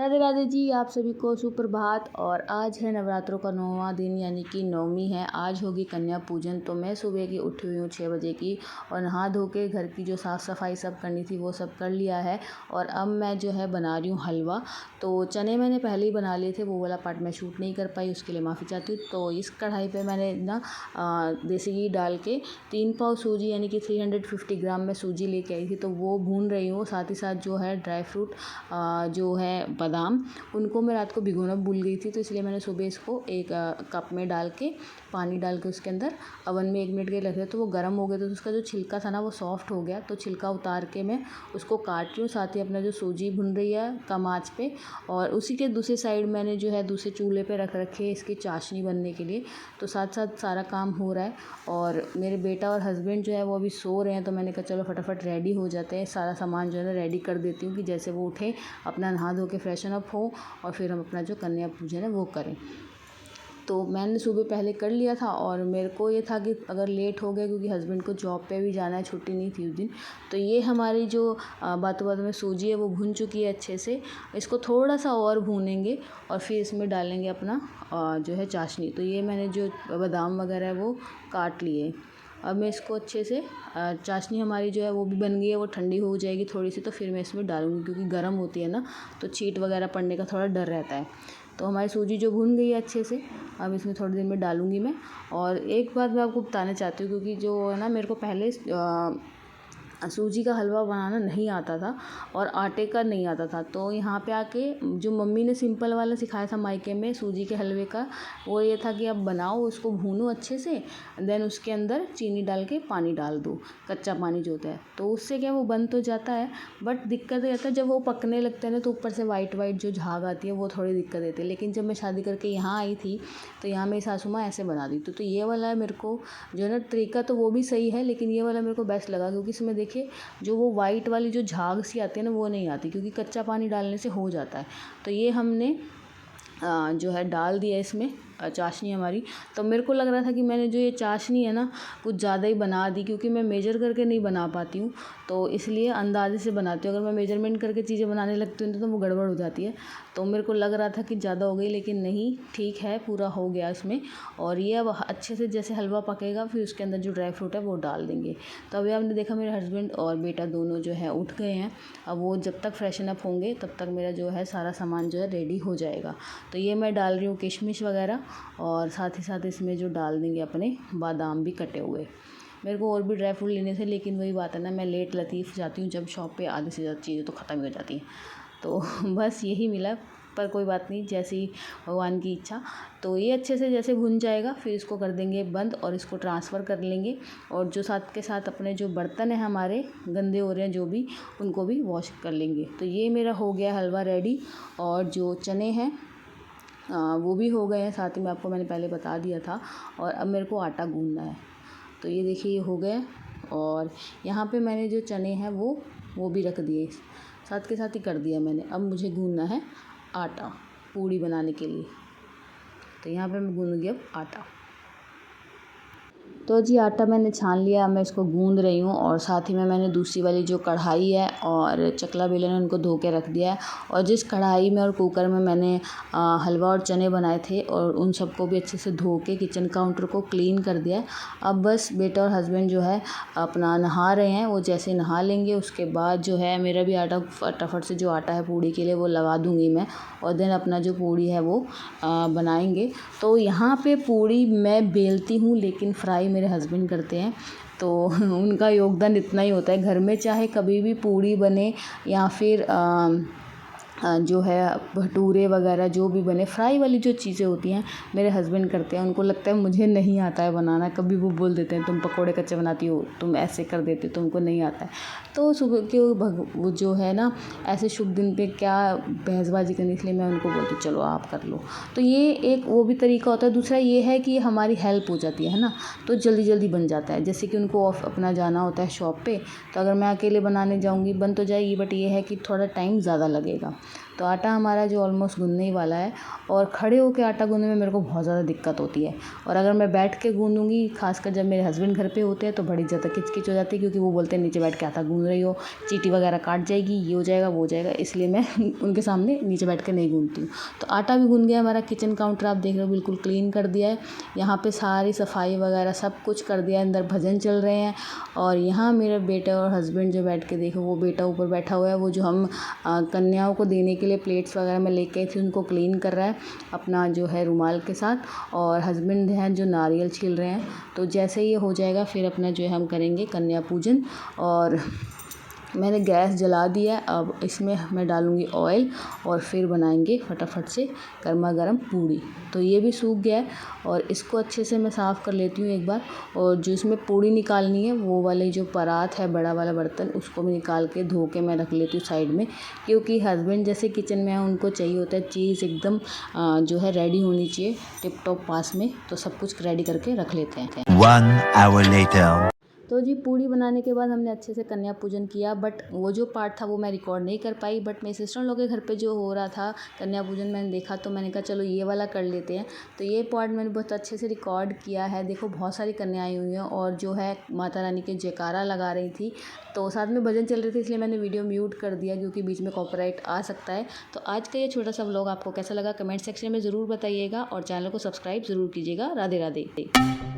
राधे राधे जी, आप सभी को सुप्रभात। और आज है नवरात्रों का 9वां दिन यानी कि नवमी है। आज होगी कन्या पूजन। तो मैं सुबह की उठी हुई हूँ 6 बजे की और नहा धो के घर की जो साफ़ सफाई सब करनी थी वो सब कर लिया है। और अब मैं जो है बना रही हूँ हलवा। तो चने मैंने पहले ही बना लिए थे, वो वाला पार्ट मैं शूट नहीं कर पाई, उसके लिए माफ़ी चाहती हूँ। तो इस कढ़ाई पर मैंने ना देसी घी डाल के 3 पाव सूजी यानी कि 350 ग्राम में सूजी लेके आई थी, तो वो भून रही हूँ। साथ ही साथ जो है ड्राई फ्रूट जो है बादाम, उनको मैं रात को भिगोना भूल गई थी, तो इसलिए मैंने सुबह इसको एक कप में डाल के पानी डाल के उसके अंदर अवन में 1 मिनट के लिए रख दिया। तो वो गर्म हो गया, तो उसका जो छिलका था ना वो सॉफ्ट हो गया। तो छिलका उतार के मैं उसको काट रही हूँ। साथ ही अपना जो सूजी भुन रही है कम आँच पे, और उसी के दूसरी साइड मैंने जो है दूसरे चूल्हे पे रख रखी है इसकी चाशनी बनने के लिए। तो साथ साथ सारा काम हो रहा है। और मेरे बेटा और हस्बैंड जो है वो अभी सो रहे हैं, तो मैंने कहा चलो फटाफट रेडी हो जाते हैं। सारा सामान जो है ना रेडी कर देती हूँ कि जैसे वो उठे अपना नहा धो के फ्रेशन अप हो और फिर हम अपना जो कन्या पूजन है वो करें। तो मैंने सुबह पहले कर लिया था और मेरे को ये था कि अगर लेट हो गया, क्योंकि हस्बैंड को जॉब पे भी जाना है, छुट्टी नहीं थी उस दिन। तो ये हमारी जो बातों बातों में सूजी है वो भुन चुकी है अच्छे से। इसको थोड़ा सा और भूनेंगे और फिर इसमें डालेंगे अपना जो है चाशनी। तो ये मैंने जो बादाम वगैरह है वो काट लिए। अब मैं इसको अच्छे से चाशनी हमारी जो है वो भी बन गई है, वो ठंडी हो जाएगी थोड़ी सी, तो फिर मैं इसमें डालूँगी, क्योंकि गर्म होती है ना तो छींट वगैरह पड़ने का थोड़ा डर रहता है। तो हमारी सूजी जो भून गई है अच्छे से, अब इसमें थोड़ी देर में डालूँगी मैं। और एक बात मैं आपको बताना चाहती हूँ, क्योंकि जो है ना मेरे को पहले सूजी का हलवा बनाना नहीं आता था और आटे का नहीं आता था। तो यहाँ पे आके जो मम्मी ने सिंपल वाला सिखाया था मायके में सूजी के हलवे का, वो ये था कि अब बनाओ, उसको भूनो अच्छे से, देन उसके अंदर चीनी डाल के पानी डाल दो, कच्चा पानी जो होता है। तो उससे क्या वो बन तो जाता है, बट दिक्कत ये आता है जब वो पकने लगते हैं ना तो ऊपर से वाइट वाइट जो झाग आती है वो थोड़ी दिक्कत देती है। लेकिन जब मैं शादी करके यहाँ आई थी तो यहाँ मेरी सासू माँ ऐसे बना दी। तो ये वाला मेरे को जो है ना तरीका तो वो भी सही है, लेकिन ये वाला मेरे को बेस्ट लगा, क्योंकि इसमें देखिए जो वो वाइट वाली जो झाग सी आती है ना वो नहीं आती, क्योंकि कच्चा पानी डालने से हो जाता है। तो ये हमने जो है डाल दिया इसमें चाशनी हमारी। तो मेरे को लग रहा था कि मैंने जो ये चाशनी है ना कुछ ज़्यादा ही बना दी, क्योंकि मैं मेजर करके नहीं बना पाती हूँ, तो इसलिए अंदाजे से बनाती हूँ। अगर मैं मेजरमेंट करके चीज़ें बनाने लगती हूँ तो वो गड़बड़ हो जाती है। तो मेरे को लग रहा था कि ज़्यादा हो गई, लेकिन नहीं, ठीक है, पूरा हो गया इसमें। और ये अब अच्छे से जैसे हलवा पकेगा फिर उसके अंदर जो ड्राई फ्रूट है वो डाल देंगे। तो अभी आपने देखा मेरे हस्बैंड और बेटा दोनों जो है उठ गए हैं। अब वो जब तक फ्रेशन अप होंगे तब तक मेरा जो है सारा सामान जो है रेडी हो जाएगा। तो ये मैं डाल रही हूँ किशमिश वगैरह, और साथ ही साथ इसमें जो डाल देंगे अपने बादाम भी कटे हुए। मेरे को और भी ड्राई फ्रूट लेने थे, लेकिन वही बात है ना, मैं लेट लतीफ़ जाती हूँ जब शॉप पे, आधे से ज़्यादा चीज़ें तो ख़त्म ही हो जाती हैं। तो बस यही मिला, पर कोई बात नहीं, जैसी भगवान की इच्छा। तो ये अच्छे से जैसे भुन जाएगा फिर इसको कर देंगे बंद और इसको ट्रांसफ़र कर लेंगे। और जो साथ के साथ अपने जो बर्तन हैं हमारे गंदे हो रहे हैं जो भी, उनको भी वॉश कर लेंगे। तो ये मेरा हो गया हलवा रेडी। और जो चने हैं वो भी हो गए हैं, साथ ही में आपको मैंने पहले बता दिया था। और अब मेरे को आटा गूँथना है। तो ये देखिए ये हो गया। और यहाँ पे मैंने जो चने हैं वो भी रख दिए, साथ के साथ ही कर दिया मैंने। अब मुझे गूँथना है आटा पूड़ी बनाने के लिए। तो यहाँ पे मैं गूँथूँगी अब आटा। तो जी आटा मैंने छान लिया, मैं इसको गूँध रही हूँ। और साथ ही में मैंने दूसरी वाली जो कढ़ाई है और चकला बेलन है उनको धो के रख दिया है। और जिस कढ़ाई में और कुकर में मैंने हलवा और चने बनाए थे और उन सबको भी अच्छे से धो के किचन काउंटर को क्लीन कर दिया है। अब बस बेटा और हस्बैंड जो है अपना नहा रहे हैं। वो जैसे नहा लेंगे उसके बाद जो है मेरा भी आटा फटाफट से जो आटा है पूड़ी के लिए वो लगा दूँगी मैं, और देन अपना जो पूड़ी है वो बनाएंगे। तो यहाँ पे पूड़ी मैं बेलती हूँ, लेकिन फ्राई मेरे हस्बैंड करते हैं। तो उनका योगदान इतना ही होता है घर में, चाहे कभी भी पूड़ी बने या फिर जो है भटूरे वगैरह जो भी बने, फ्राई वाली जो चीज़ें होती हैं मेरे हस्बैंड करते हैं। उनको लगता है मुझे नहीं आता है बनाना, कभी वो बोल देते हैं तुम पकोड़े कच्चे बनाती हो, तुम ऐसे कर देती हो, तुमको नहीं आता है। तो सुबह के वो जो है ना ऐसे शुभ दिन पे क्या बहसबाजी करनी, इसलिए मैं उनको बोलती हूँ चलो आप कर लो। तो ये एक वो भी तरीका होता है। दूसरा ये है कि हमारी हेल्प हो जाती है ना, तो जल्दी जल्दी बन जाता है। जैसे कि उनको अपना जाना होता है शॉप पे, तो अगर मैं अकेले बनाने जाऊँगी बन तो जाएगी, बट ये है कि थोड़ा टाइम ज़्यादा लगेगा। तो आटा हमारा जो ऑलमोस्ट गूँधने ही वाला है। और खड़े होकर आटा गूँधने में मेरे को बहुत ज़्यादा दिक्कत होती है, और अगर मैं बैठ के गूँधूँगी, खासकर जब मेरे हस्बैंड घर पे होते हैं, तो बड़ी ज़्यादा किचकिच हो जाती है, क्योंकि वो बोलते हैं नीचे बैठ के आटा गूँध रही हो, चीटी वगैरह काट जाएगी, ये हो जाएगा वो हो जाएगा, इसलिए मैं उनके सामने नीचे बैठ के नहीं गूँधती हूँ। तो आटा भी गूँध गया हमारा। किचन काउंटर आप देख रहे हो बिल्कुल क्लीन कर दिया है, यहाँ पे सारी सफाई वगैरह सब कुछ कर दिया है। अंदर भजन चल रहे हैं, और यहाँ मेरे बेटे और हस्बैंड जो बैठ के देखो, वो बेटा ऊपर बैठा हुआ है, वो जो हम कन्याओं को देने के लिए प्लेट्स वगैरह में लेके आई थी, उनको क्लीन कर रहा है अपना जो है रुमाल के साथ। और हस्बैंड हैं जो नारियल छील रहे हैं। तो जैसे ये हो जाएगा फिर अपना जो है हम करेंगे कन्या पूजन। और मैंने गैस जला दिया है, अब इसमें मैं डालूँगी ऑयल, और फिर बनाएंगे फटाफट से गर्मा गर्म पूड़ी। तो ये भी सूख गया है, और इसको अच्छे से मैं साफ़ कर लेती हूँ एक बार। और जो इसमें पूड़ी निकालनी है, वो वाली जो परात है, बड़ा वाला बर्तन, उसको मैं निकाल के धो के मैं रख लेती हूँ साइड में, क्योंकि हस्बैंड जैसे किचन में है, उनको चाहिए होता है चीज़ एकदम जो है रेडी होनी चाहिए, टिप टॉप पास में। तो सब कुछ रेडी करके रख लेते हैं। 1 hour later. तो जी पूड़ी बनाने के बाद हमने अच्छे से कन्या पूजन किया, बट वो जो पार्ट था वो मैं रिकॉर्ड नहीं कर पाई। बट मेरे सिस्टर लोग के घर पे जो हो रहा था कन्या पूजन, मैंने देखा, तो मैंने कहा चलो ये वाला कर लेते हैं। तो ये पार्ट मैंने बहुत अच्छे से रिकॉर्ड किया है। देखो बहुत सारी कन्याएं हुई हैं, और जो है माता रानी के जयकारा लगा रही थी, तो साथ में भजन चल रही थी, इसलिए मैंने वीडियो म्यूट कर दिया, क्योंकि बीच में कॉपीराइट आ सकता है। तो आज का ये छोटा सा व्लॉग आपको कैसा लगा कमेंट सेक्शन में ज़रूर बताइएगा, और चैनल को सब्सक्राइब ज़रूर कीजिएगा। राधे राधे।